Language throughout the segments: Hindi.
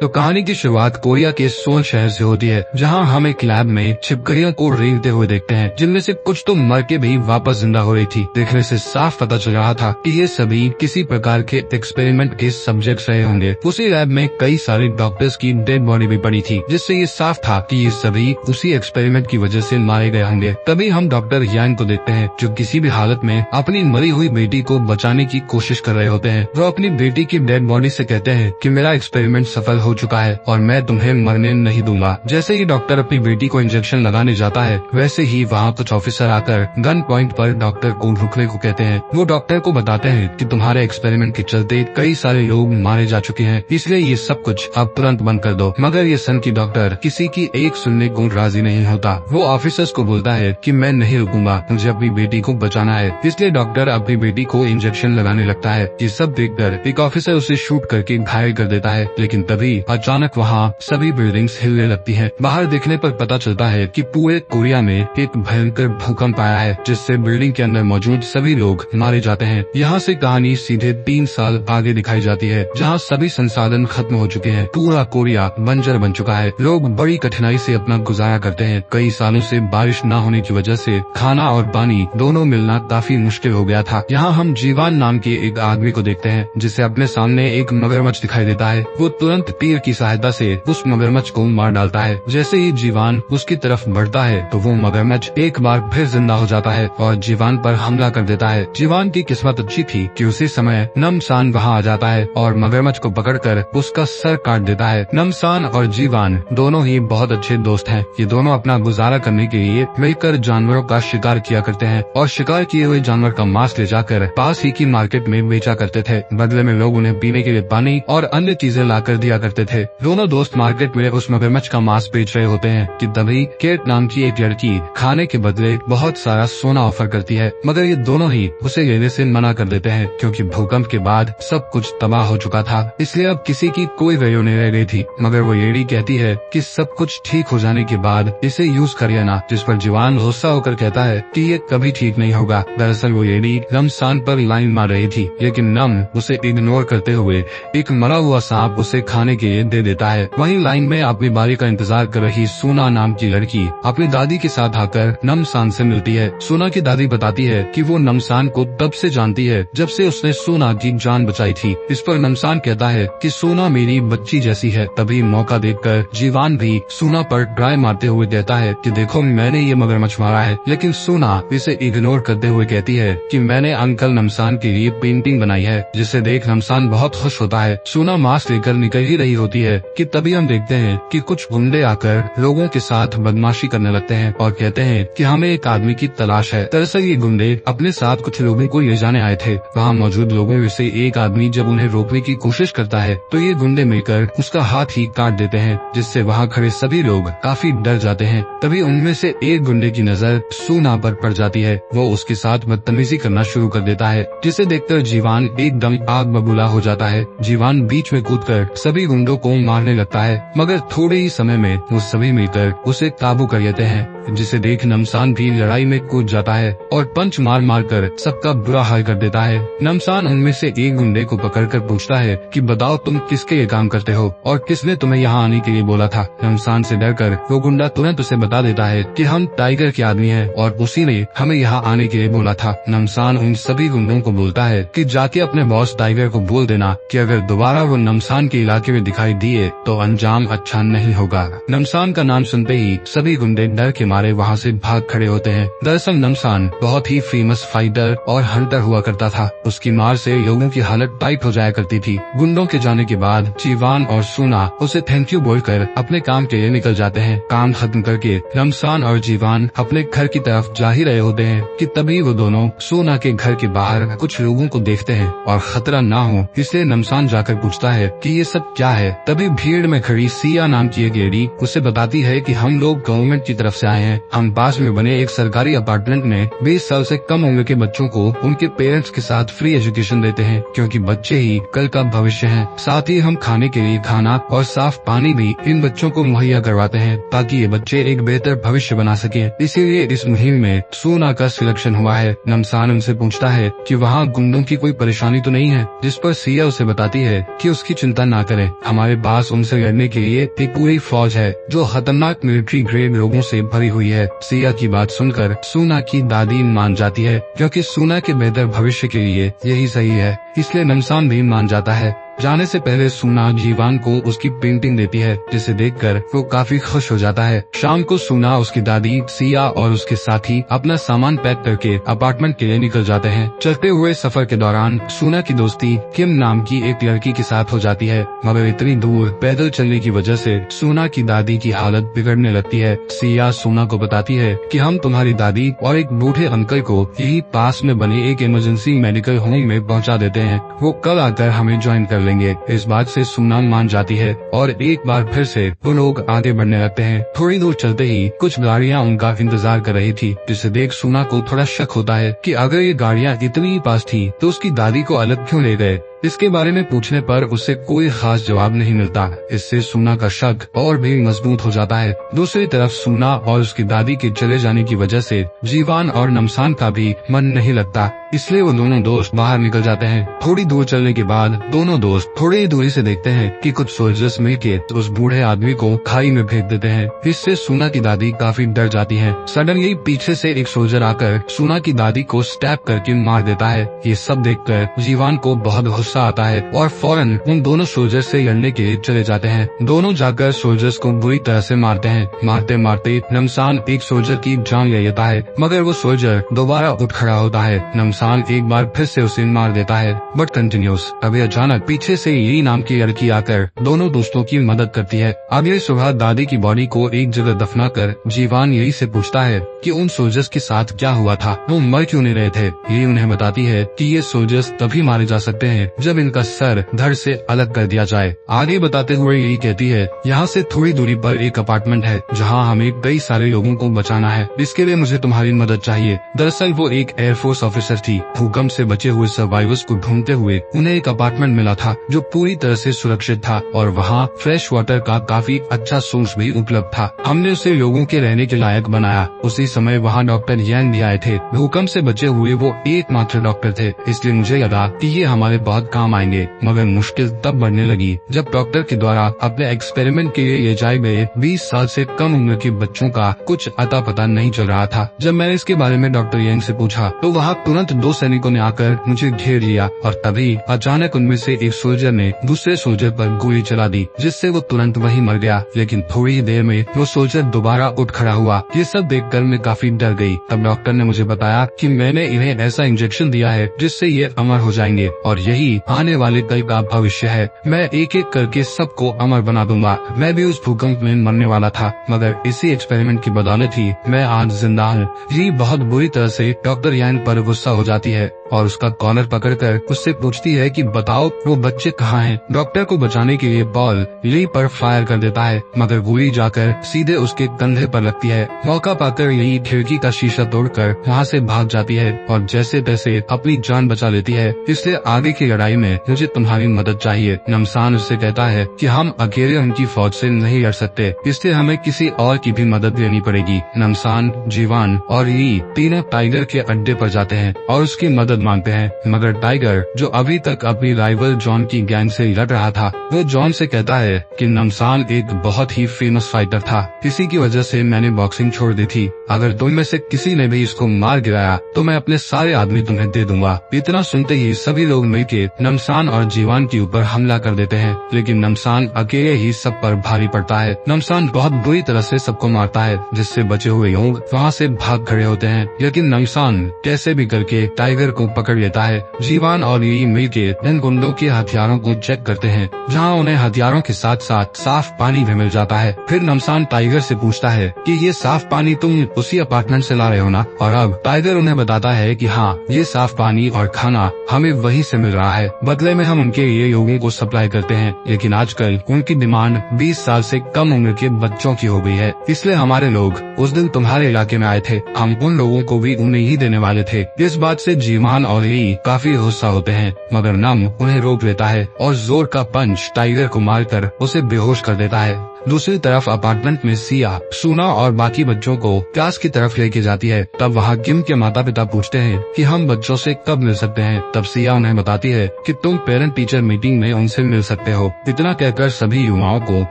तो कहानी की शुरुआत कोरिया के सोल शहर से होती है, जहां हम एक लैब में छिपकलियों को रेंगते हुए देखते हैं, जिनमें से कुछ तो मर के भी वापस जिंदा हो रही थी। देखने से साफ पता चल रहा था कि ये सभी किसी प्रकार के एक्सपेरिमेंट के सब्जेक्ट्स रहे होंगे। उसी लैब में कई सारे डॉक्टर्स की डेड बॉडी भी पड़ी थी, जिससे ये साफ था कि ये सभी उसी एक्सपेरिमेंट की वजह से मारे गए होंगे। तभी हम डॉक्टर यांग को देखते हैं, जो किसी भी हालत में अपनी मरी हुई बेटी को बचाने की कोशिश कर रहे होते हैं। वो अपनी बेटी की डेड बॉडी से कहते हैं कि मेरा एक्सपेरिमेंट सफल हो चुका है और मैं तुम्हें मरने नहीं दूंगा। जैसे ही डॉक्टर अपनी बेटी को इंजेक्शन लगाने जाता है, वैसे ही वहाँ कुछ ऑफिसर आकर गन पॉइंट पर डॉक्टर को रुकने को कहते हैं। वो डॉक्टर को बताते हैं कि तुम्हारे एक्सपेरिमेंट के चलते कई सारे लोग मारे जा चुके हैं, इसलिए ये सब कुछ अब तुरंत बंद कर दो। मगर ये सन की डॉक्टर किसी की एक सुनने को राजी नहीं होता। वो ऑफिसर्स को बोलता है कि मैं नहीं रुकूंगा, मुझे अपनी बेटी को बचाना है। इसलिए डॉक्टर अपनी बेटी को इंजेक्शन लगाने लगता है। ये सब देखकर एक ऑफिसर उसे शूट करके घायल कर देता है, लेकिन तभी अचानक वहाँ सभी बिल्डिंग्स हिलने लगती हैं। बाहर देखने पर पता चलता है कि पूरे कोरिया में एक भयंकर भूकंप आया है, जिससे बिल्डिंग के अंदर मौजूद सभी लोग मारे जाते हैं। यहाँ से कहानी सीधे 3 साल आगे दिखाई जाती है, जहाँ सभी संसाधन खत्म हो चुके हैं। पूरा कोरिया बंजर बन चुका है। लोग बड़ी कठिनाई से अपना गुजारा करते हैं। कई सालों से बारिश न होने की वजह से खाना और पानी दोनों मिलना काफी मुश्किल हो गया था। यहाँ हम जीवान नाम के एक आदमी को देखते हैं, जिसे अपने सामने एक मगरमच्छ दिखाई देता है। वो तुरंत तीर की सहायता से उस मगरमच्छ को मार डालता है। जैसे ही जीवान उसकी तरफ बढ़ता है, तो वो मगरमच्छ एक बार फिर जिंदा हो जाता है और जीवान पर हमला कर देता है। जीवान की किस्मत अच्छी थी कि उसी समय नमसान वहाँ आ जाता है और मगरमच्छ को पकड़कर उसका सर काट देता है। नमसान और जीवान दोनों ही बहुत अच्छे दोस्त हैं। ये दोनों अपना गुजारा करने के लिए मिलकर जानवरों का शिकार किया करते हैं और शिकार किए हुए जानवर का मांस ले जाकर पास ही की मार्केट में बेचा करते थे। बदले में लोग उन्हें पीने के लिए पानी और अन्य चीजें लाकर दिया करते थे। दोनों दोस्त मार्केट में उस मगरमच्छ का मांस बेच रहे होते हैं कि तभी केट नाम की एक लड़की खाने के बदले बहुत सारा सोना ऑफर करती है, मगर ये दोनों ही उसे लेने से मना कर देते हैं, क्योंकि भूकंप के बाद सब कुछ तबाह हो चुका था। इसलिए अब किसी की कोई वैल्यू नहीं रह गई थी। मगर वो लेडी कहती है कि सब कुछ ठीक हो जाने के बाद इसे यूज करिए ना, जिस पर जीवान गुस्सा होकर कहता है कि ये कभी ठीक नहीं होगा। दरअसल वो लेडी नमसान पर लाइन मार रही थी, लेकिन नम उसे इग्नोर करते हुए एक मरा हुआ सांप उसे खाने के लिए दे देता है। वहीं लाइन में अपनी बारी का इंतजार कर रही सोना नाम की लड़की अपनी दादी के साथ आकर नमसान से मिलती है। सोना की दादी बताती है कि वो नमसान को तब से जानती है जब से उसने सोना की जान बचाई थी। इस पर नमसान कहता है कि सोना मेरी बच्ची जैसी है। तभी मौका देखकर जीवान भी सोना पर ट्राई मारते हुए कहता है कि देखो मैंने ये मगरमच्छ मारा है, लेकिन सोना इसे इग्नोर करते हुए कहती है कि मैंने अंकल नमसान के लिए पेंटिंग बनाई है, जिसे देख नमसान बहुत खुश होता है। सोना मास्क लेकर निकल ही रही होती है कि तभी हम देखते हैं कि कुछ गुंडे आकर लोगों के साथ बदमाशी करने लगते हैं और कहते हैं कि हमें एक आदमी की तलाश है। दरअसल ये गुंडे अपने साथ कुछ लोगों को ले जाने आए थे। वहाँ मौजूद लोगों में से एक आदमी जब उन्हें रोकने की कोशिश करता है, तो ये गुंडे मिलकर उसका हाथ ही काट देते हैं, जिससे वहाँ खड़े सभी लोग काफी डर जाते हैं। तभी उनमें से एक गुंडे की नजर सोना पर पड़ जाती है। वो उसके साथ बदतमीजी करना शुरू कर देता है, जिसे देखकर जीवान एकदम आग बबूला हो जाता है। जीवान बीच में कूदकर सभी गुंडों को मारने लगता है, मगर थोड़े ही समय में वो सभी मिलकर उसे काबू कर लेते हैं, जिसे देख नमसान भी लड़ाई में कूद जाता है और पंच मार मार कर सबका बुरा हाल कर देता है। नमसान उनमें से एक गुंडे को पकड़कर पूछता है कि बताओ तुम किसके लिए काम करते हो और किसने तुम्हें यहाँ आने के लिए बोला था। नमसान से डरकर वो गुंडा तुरंत उसे बता देता है कि हम टाइगर के आदमी हैं और उसी ने हमें यहाँ आने के लिए बोला था। नमसान उन सभी गुंडों को बोलता है कि जाके अपने बॉस टाइगर को बोल देना कि अगर दोबारा वो नमसान के इलाके में दिखाई दिए तो अंजाम अच्छा नहीं होगा। नमसान का नाम सुनते ही सभी गुंडे डर के मारे वहाँ से भाग खड़े होते हैं। दरअसल नमसान बहुत ही फेमस फाइटर और हंटर हुआ करता था। उसकी मार से लोगों की हालत टाइट हो जाया करती थी। गुंडों के जाने के बाद जीवान और सोना उसे थैंक यू बोलकर अपने काम के लिए निकल जाते हैं। काम खत्म करके नमसान और जीवान अपने घर की तरफ जा ही रहे होते हैं कि तभी वो दोनों सोना के घर के बाहर कुछ लोगों को देखते हैं और खतरा ना हो इसलिए नमसान जाकर पूछता है कि ये सब क्या है। तभी भीड़ में खड़ी सिया नाम की एक लेडी उसे बताती है कि हम लोग गवर्नमेंट की तरफ से आए आए हैं। हम पास में बने एक सरकारी अपार्टमेंट में 20 साल से कम उम्र के बच्चों को उनके पेरेंट्स के साथ फ्री एजुकेशन देते हैं, क्योंकि बच्चे ही कल का भविष्य हैं। साथ ही हम खाने के लिए खाना और साफ पानी भी इन बच्चों को मुहैया करवाते हैं, ताकि ये बच्चे एक बेहतर भविष्य बना सके। इसीलिए इस मुहिम में सूना का सिलेक्शन हुआ है। नमसान उनसे पूछता है कि वहाँ गुंडों की कोई परेशानी तो नहीं है, जिस पर सिया उसे बताती है कि उसकी चिंता ना करे, हमारे पास उनसे लड़ने के लिए एक पूरी फौज है जो खतरनाक मिलिट्री ग्रेड लोगों से भरी हुई है। सिया की बात सुनकर सूना की दादी मान जाती है, क्योंकि सूना के बेहतर भविष्य के लिए यही सही है। इसलिए नमसान भी मान जाता है। जाने से पहले सूना जीवान को उसकी पेंटिंग देती है, जिसे देखकर वो काफी खुश हो जाता है। शाम को सूना, उसकी दादी, सिया और उसके साथी अपना सामान पैक करके अपार्टमेंट के लिए निकल जाते हैं। चलते हुए सफर के दौरान सूना की दोस्ती किम नाम की एक लड़की के साथ हो जाती है, मगर इतनी दूर पैदल चलने की वजह से सूना की दादी की हालत बिगड़ने लगती है। सिया सूना को बताती है कि हम तुम्हारी दादी और एक बूढ़े अंकल को यही पास में बने एक इमरजेंसी मेडिकल होम में पहुंचा देते हैं, वो कल आकर हमें ज्वाइन कर लेंगे। इस बात से सूना मान जाती है और एक बार फिर से वो लोग आगे बढ़ने लगते हैं। थोड़ी दूर चलते ही कुछ गाड़ियां उनका इंतजार कर रही थी, जिसे देख सूना को थोड़ा शक होता है कि अगर ये गाड़ियां इतनी ही पास थी तो उसकी दादी को अलग क्यों ले गए। इसके बारे में पूछने पर उससे कोई खास जवाब नहीं मिलता। इससे सूना का शक और भी मजबूत हो जाता है। दूसरी तरफ सूना और उसकी दादी के चले जाने की वजह से जीवान और नमसान का भी मन नहीं लगता, इसलिए वो दोनों दोस्त बाहर निकल जाते हैं। थोड़ी दूर चलने के बाद दोनों दोस्त थोड़ी ही दूरी से देखते हैं कि कुछ सोल्जर्स मिलके उस बूढ़े आदमी को खाई में फेंक देते हैं। इससे सूना की दादी काफी डर जाती है। सडनली पीछे से एक सोल्जर आकर सूना की दादी को स्टैब करके मार देता है। ये सब देखकर जीवान को बहुत गुस्सा आता है और फौरन उन दोनों सोल्जर से लड़ने के लिए चले जाते हैं। दोनों जाकर सोल्जर्स को बुरी तरह से मारते हैं। मारते मारते नमसान एक सोल्जर की जान ले लेता है, मगर वो सोल्जर दोबारा उठ खड़ा होता है। नमसान एक बार फिर से उसे मार देता है, बट कंटिन्यूस। अभी अचानक पीछे से यही नाम की लड़की आकर दोनों दोस्तों की मदद करती है। अगली सुबह दादी की बॉडी को एक जगह दफनाकर जीवान यही से पूछता है कि उन सोल्जर्स के साथ क्या हुआ था, वो मर क्यों नहीं रहे थे। ये उन्हें बताती है कि ये सोल्जर्स तभी मारे जा सकते हैं जब इनका सर धड़ से अलग कर दिया जाए। आगे बताते हुए यही कहती है, यहाँ से थोड़ी दूरी पर एक अपार्टमेंट है जहाँ हमें कई सारे लोगों को बचाना है, इसके लिए मुझे तुम्हारी मदद चाहिए। दरअसल वो एक एयरफोर्स ऑफिसर थी। भूकंप से बचे हुए सर्वाइवर्स को ढूंढते हुए उन्हें एक अपार्टमेंट मिला था जो पूरी तरह से सुरक्षित था और वहाँ फ्रेश वाटर का काफी अच्छा सोर्स भी उपलब्ध था। हमने उसे लोगों के रहने के लायक बनाया। उसी समय वहाँ डॉक्टर यान भी आए थे। भूकंप से बचे हुए वो एकमात्र डॉक्टर थे, इसलिए मुझे लगा कि ये हमारे बहुत काम आएंगे। मगर मुश्किल तब बढ़ने लगी जब डॉक्टर के द्वारा अपने एक्सपेरिमेंट के लिए ले जाए गए 20 साल से कम उम्र के बच्चों का कुछ अता पता नहीं चल रहा था। जब मैंने इसके बारे में डॉक्टर यांग से पूछा तो वहाँ तुरंत 2 सैनिकों ने आकर मुझे घेर लिया और तभी अचानक उनमें से एक सोल्जर ने दूसरे सोल्जर पर गोली चला दी, जिससे वो तुरंत वहीं मर गया। लेकिन थोड़ी ही देर में वो सोल्जर दोबारा उठ खड़ा हुआ। ये सब देखकर मैं काफी डर गई। तब डॉक्टर ने मुझे बताया कि मैंने इन्हें ऐसा इंजेक्शन दिया है जिससे ये अमर हो जाएंगे और यही आने वाले कल का भविष्य है। मैं एक एक करके सबको अमर बना दूंगा। मैं भी उस भूकंप में मरने वाला था, मगर इसी एक्सपेरिमेंट की बदौलत ही मैं आज जिंदा हूँ। ये बहुत बुरी तरह से डॉक्टर यान पर गुस्सा हो जाती है और उसका कॉलर पकड़कर उससे पूछती है कि बताओ वो बच्चे कहाँ हैं। डॉक्टर को बचाने के लिए बॉल ली पर फायर कर देता है, मगर गोली जाकर सीधे उसके कंधे पर लगती है। मौका पाकर ली खिड़की का शीशा तोड़कर वहाँ से भाग जाती है और जैसे तैसे अपनी जान बचा लेती है। इसलिए आगे की लड़ाई में मुझे तुम्हारी मदद चाहिए। नमसान उससे कहता है कि हम अकेले उनकी फौज से नहीं लड़ सकते, इसलिए हमें किसी और की भी मदद लेनी पड़ेगी। नमसान, जीवान और ली तीनों टाइगर के अड्डे पर जाते हैं और उसकी मदद मांगते हैं, मगर टाइगर जो अभी तक अपनी राइवल जॉन की गैंग से लड़ रहा था, वो जॉन से कहता है कि नमसान एक बहुत ही फेमस फाइटर था, इसी की वजह से मैंने बॉक्सिंग छोड़ दी थी। अगर तुम में से किसी ने भी इसको मार गिराया तो मैं अपने सारे आदमी तुम्हें दे दूंगा। इतना सुनते ही सभी लोग मिलके नमसान और जीवान के ऊपर हमला कर देते हैं, लेकिन नमसान अकेले ही सब पर भारी पड़ता है। नमसान बहुत बुरी तरह से सबको मारता है, जिससे बचे हुए लोग वहाँ से भाग खड़े होते हैं, लेकिन नमसान कैसे भी करके टाइगर को पकड़ लेता है। जीवान और यी मिलके इन गुंडों के हथियारों को चेक करते हैं, जहाँ उन्हें हथियारों के साथ साथ साफ पानी भी मिल जाता है। फिर नमसान टाइगर से पूछता है कि ये साफ पानी तुम उसी अपार्टमेंट से ला रहे हो ना? और अब टाइगर उन्हें बताता है कि हाँ, ये साफ पानी और खाना हमें वहीं से मिल रहा है, बदले में हम उनके लिए लोगों को सप्लाई करते हैं। लेकिन आजकल उनकी डिमांड 20 साल से कम उम्र के बच्चों की हो गई है, इसलिए हमारे लोग उस दिन तुम्हारे इलाके में आए थे, हम उन लोगों को भी उन्हें ही देने वाले थे। इस बात से जीवान और यी काफी गुस्सा होते हैं, मगर नम उन्हें रोक लेता है और जोर का पंच टाइगर को मारकर उसे बेहोश कर देता है। दूसरी तरफ अपार्टमेंट में सिया सुना और बाकी बच्चों को क्लास की तरफ लेके जाती है। तब वहाँ किम के माता पिता पूछते हैं कि हम बच्चों से कब मिल सकते हैं। तब सिया उन्हें बताती है कि तुम पेरेंट टीचर मीटिंग में उनसे मिल सकते हो। इतना कहकर सभी युवाओं को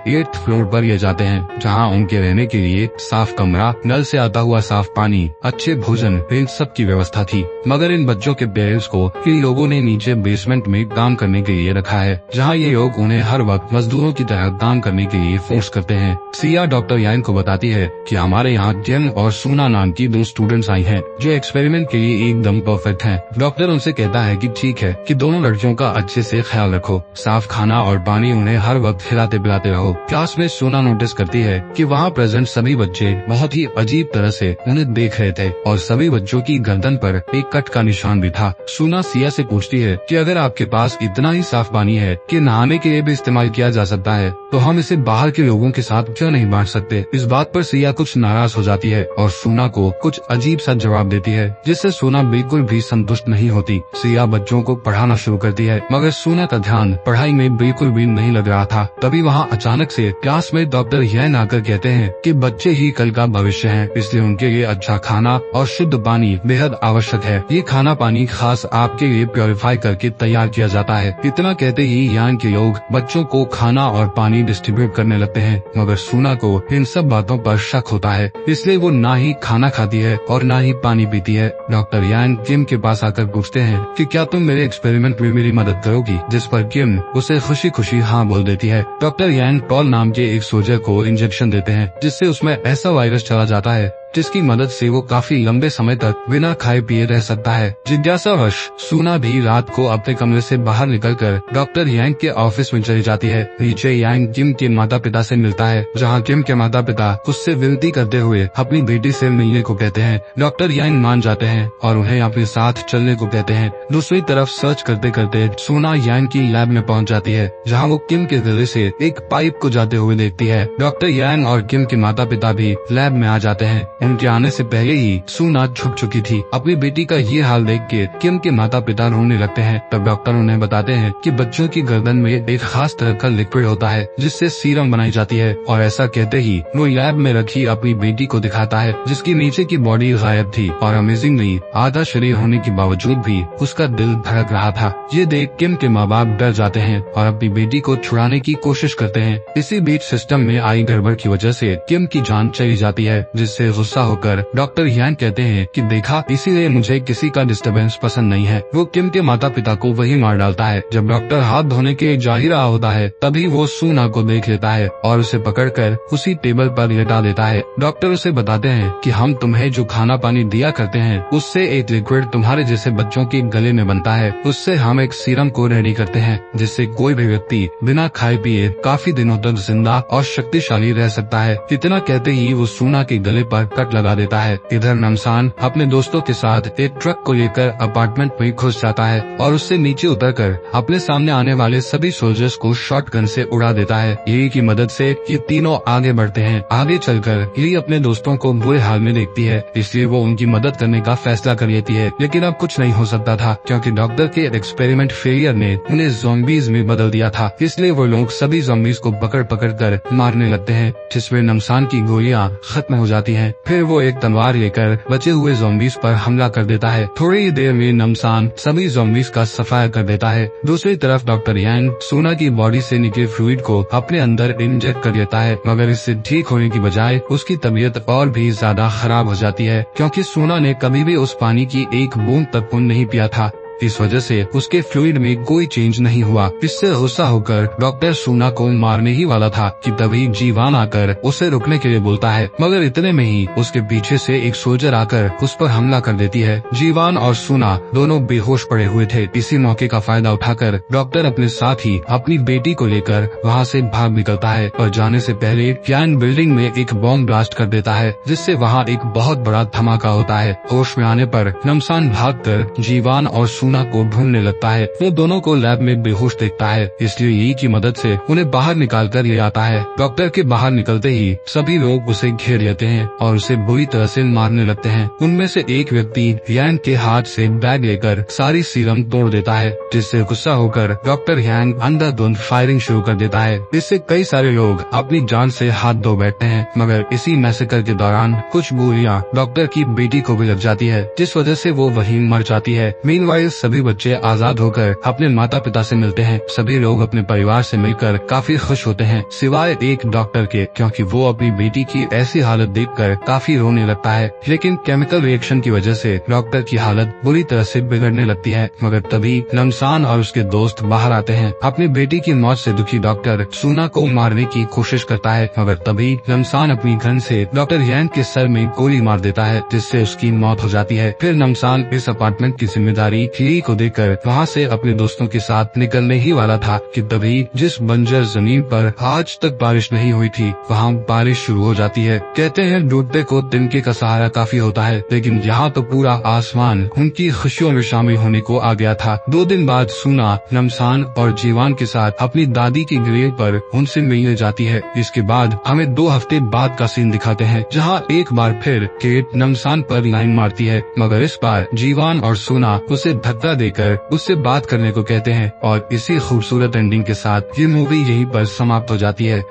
8th फ्लोर पर ले जाते हैं, जहाँ उनके रहने के लिए साफ कमरा, नल से आता हुआ साफ पानी, अच्छे भोजन, इन सब की व्यवस्था थी। मगर इन बच्चों के पेरेंट्स को इन लोगों ने नीचे बेसमेंट में काम करने के लिए रखा है, जहाँ ये लोग उन्हें हर वक्त मजदूरों की तरह काम करने के लिए फोर्स करते हैं। सिया डॉक्टर यान को बताती है कि हमारे यहाँ जेन और सुना नाम की 2 स्टूडेंट्स आई हैं, जो एक्सपेरिमेंट के लिए एकदम परफेक्ट हैं। डॉक्टर उनसे कहता है कि ठीक है कि दोनों लड़कियों का अच्छे से ख्याल रखो, साफ खाना और पानी उन्हें हर वक्त खिलाते पिलाते रहो। क्लास में सुना नोटिस करती है कि वहाँ प्रेजेंट सभी बच्चे बहुत ही अजीब तरह से उन्हें देख रहे थे और सभी बच्चों की गर्दन पर एक कट का निशान भी था। सुना सिया से पूछती है कि अगर आपके पास इतना ही साफ पानी है कि नहाने के लिए भी इस्तेमाल किया जा सकता है, तो हम इसे बाहर के लोगों के साथ क्यों नहीं बांट सकते? इस बात पर सिया कुछ नाराज हो जाती है और सुना को कुछ अजीब सा जवाब देती है, जिससे सुना बिल्कुल भी संतुष्ट नहीं होती। सिया बच्चों को पढ़ाना शुरू करती है, मगर सुना का ध्यान पढ़ाई में बिल्कुल भी नहीं लग रहा था। तभी वहाँ अचानक से क्लास में डॉक्टर यैन आकर कहते हैं कि बच्चे ही कल का भविष्य हैं, इसलिए उनके लिए अच्छा खाना और शुद्ध पानी बेहद आवश्यक है। ये खाना पानी खास आपके लिए प्योरीफाई करके तैयार किया जाता है। इतना कहते ही यान के लोग बच्चों को खाना और पानी डिस्ट्रीब्यूट करने लगते हैं, मगर सुना को इन सब बातों पर शक होता है, इसलिए वो ना ही खाना खाती है और ना ही पानी पीती है। डॉक्टर यान किम के पास आकर पूछते हैं कि क्या तुम मेरे एक्सपेरिमेंट में मेरी मदद करोगी? जिस पर किम उसे खुशी खुशी हाँ बोल देती है। डॉक्टर यान पॉल नाम के एक सोल्जर को इंजेक्शन देते हैं, जिससे उसमें ऐसा वायरस चला जाता है जिसकी मदद से वो काफी लंबे समय तक बिना खाए पिए रह सकता है। जिज्ञासावश सुना भी रात को अपने कमरे से बाहर निकलकर डॉक्टर यांग के ऑफिस में चली जाती है। नीचे यांग किम के माता पिता से मिलता है, जहाँ किम के माता पिता उससे विनती करते हुए अपनी बेटी से मिलने को कहते हैं। डॉक्टर यांग मान जाते हैं और उन्हें अपने साथ चलने को कहते हैं। दूसरी तरफ सर्च करते करते सुना यांग की लैब में पहुँच जाती है, जहाँ वो किम के गले से एक पाइप को जाते हुए देखती है। डॉक्टर यांग और किम के माता पिता भी लैब में आ जाते हैं। उनके आने से पहले ही सुना झुक चुकी थी। अपनी बेटी का ये हाल देख के किम के माता पिता रोने लगते हैं। तब डॉक्टर उन्हें बताते हैं कि बच्चों की गर्दन में एक खास तरह का लिक्विड होता है, जिससे सीरम बनाई जाती है। और ऐसा कहते ही वो लैब में रखी अपनी बेटी को दिखाता है, जिसकी नीचे की बॉडी गायब थी और अमेजिंगली आधा शरीर होने के बावजूद भी उसका दिल धड़क रहा था। ये देख किम के माँ बाप डर जाते हैं और अपनी बेटी को छुड़ाने की कोशिश करते हैं। इसी बीच सिस्टम में आई गड़बड़ की वजह से किम की जान चली जाती है, जिससे गुस्सा होकर डॉक्टर यान कहते हैं कि देखा, इसीलिए मुझे किसी का डिस्टरबेंस पसंद नहीं है। वो किम के माता पिता को वही मार डालता है। जब डॉक्टर हाथ धोने के जा ही रहा होता है, तभी वो सुना को देख लेता है और उसे पकड़कर उसी टेबल पर लेटा देता है। डॉक्टर उसे बताते हैं कि हम तुम्हें जो खाना पानी दिया करते हैं, उससे एक लिक्विड तुम्हारे जैसे बच्चों के गले में बनता है। उससे हम एक सीरम को रेडी करते हैं, जिससे कोई भी व्यक्ति बिना खाए पिए काफी दिनों तक जिंदा और शक्तिशाली रह सकता है। इतना कहते ही वो सुना के गले पर कट लगा देता है। इधर नमसान अपने दोस्तों के साथ एक ट्रक को लेकर अपार्टमेंट में घुस जाता है और उससे नीचे उतरकर अपने सामने आने वाले सभी सोल्जर्स को शॉटगन से उड़ा देता है। यी की मदद से ये तीनों आगे बढ़ते हैं। आगे चलकर यी अपने दोस्तों को बुरे हाल में देखती है, इसलिए वो उनकी मदद करने का फैसला कर लेती है। लेकिन अब कुछ नहीं हो सकता था, क्योंकि डॉक्टर के एक्सपेरिमेंट फेलियर ने उन्हें ज़ॉम्बीज में बदल दिया था। इसलिए वो लोग सभी ज़ॉम्बीज को पकड़ पकड़ कर मारने लगते हैं, जिसमें नमसान की गोलियां खत्म हो जाती हैं। फिर वो एक तलवार लेकर बचे हुए ज़ॉम्बीज पर हमला कर देता है। थोड़ी ही देर में नमसान सभी ज़ॉम्बीज का सफाया कर देता है। दूसरी तरफ डॉक्टर यान सुना की बॉडी से निकले फ्लूइड को अपने अंदर इंजेक्ट कर लेता है, मगर इससे ठीक होने की बजाय उसकी तबीयत और भी ज्यादा खराब हो जाती है, क्योंकि सुना ने कभी भी उस पानी की एक बूंद तक नहीं पिया था। इस वजह से उसके फ्लूइड में कोई चेंज नहीं हुआ। इससे गुस्सा होकर डॉक्टर सुना को मारने ही वाला था कि तभी जीवान आकर उसे रुकने के लिए बोलता है, मगर इतने में ही उसके पीछे से एक सोल्जर आकर उस पर हमला कर देती है। जीवान और सुना दोनों बेहोश पड़े हुए थे। इसी मौके का फायदा उठाकर डॉक्टर अपने साथ ही अपनी बेटी को लेकर वहाँ से भाग निकलता है और जाने से पहले यान बिल्डिंग में एक बॉम्ब ब्लास्ट कर देता है, जिससे वहाँ एक बहुत बड़ा धमाका होता है। होश में आने पर नमसान भागकर जीवान और सुना को ढूंढने लगता है। वो दोनों को लैब में बेहोश देखता है, इसलिए यी की मदद से उन्हें बाहर निकाल कर ले आता है। डॉक्टर के बाहर निकलते ही सभी लोग उसे घेर लेते हैं और उसे बुरी तरह से मारने लगते हैं। उनमें से एक व्यक्ति यांग के हाथ से बैग लेकर सारी सीरम तोड़ देता है, जिससे गुस्सा होकर डॉक्टर यांग अंधाधुंध फायरिंग शुरू कर देता है। इससे कई सारे लोग अपनी जान से हाथ धो बैठते हैं, मगर इसी मैसेकर के दौरान कुछ गोलियां डॉक्टर की बेटी को भी लग जाती है, जिस वजह से वो वहीं मर जाती है। मीनवाइल सभी बच्चे आजाद होकर अपने माता पिता से मिलते हैं। सभी लोग अपने परिवार से मिलकर काफी खुश होते हैं, सिवाय एक डॉक्टर के, क्योंकि वो अपनी बेटी की ऐसी हालत देखकर काफी रोने लगता है। लेकिन केमिकल रिएक्शन की वजह से डॉक्टर की हालत बुरी तरह से बिगड़ने लगती है। मगर तभी नमसान और उसके दोस्त बाहर आते हैं। अपनी बेटी की मौत से दुखी डॉक्टर सुना को मारने की कोशिश करता है, मगर तभी नमसान अपनी गन से डॉक्टर यांग के सर में गोली मार देता है, जिससे उसकी मौत हो जाती है। फिर नमसान इस अपार्टमेंट की जिम्मेदारी ली को देकर वहाँ से अपने दोस्तों के साथ निकलने ही वाला था कि तभी जिस बंजर जमीन पर आज तक बारिश नहीं हुई थी, वहाँ बारिश शुरू हो जाती है। कहते हैं डूबते को तिनके का सहारा काफी होता है, लेकिन यहाँ तो पूरा आसमान उनकी खुशियों में शामिल होने को आ गया था। 2 दिन बाद सुना नमसान और जीवान के साथ अपनी दादी की ग्रेव पर उनसे मिलने जाती है। इसके बाद हमें 2 हफ्ते बाद का सीन दिखाते हैं, जहाँ एक बार फिर केट नमसान पर लाइन मारती है, मगर इस बार जीवान और सुना उसे धक्का देकर उससे बात करने को कहते हैं। और इसी खूबसूरत एंडिंग के साथ ये मूवी यहीं पर समाप्त हो जाती है।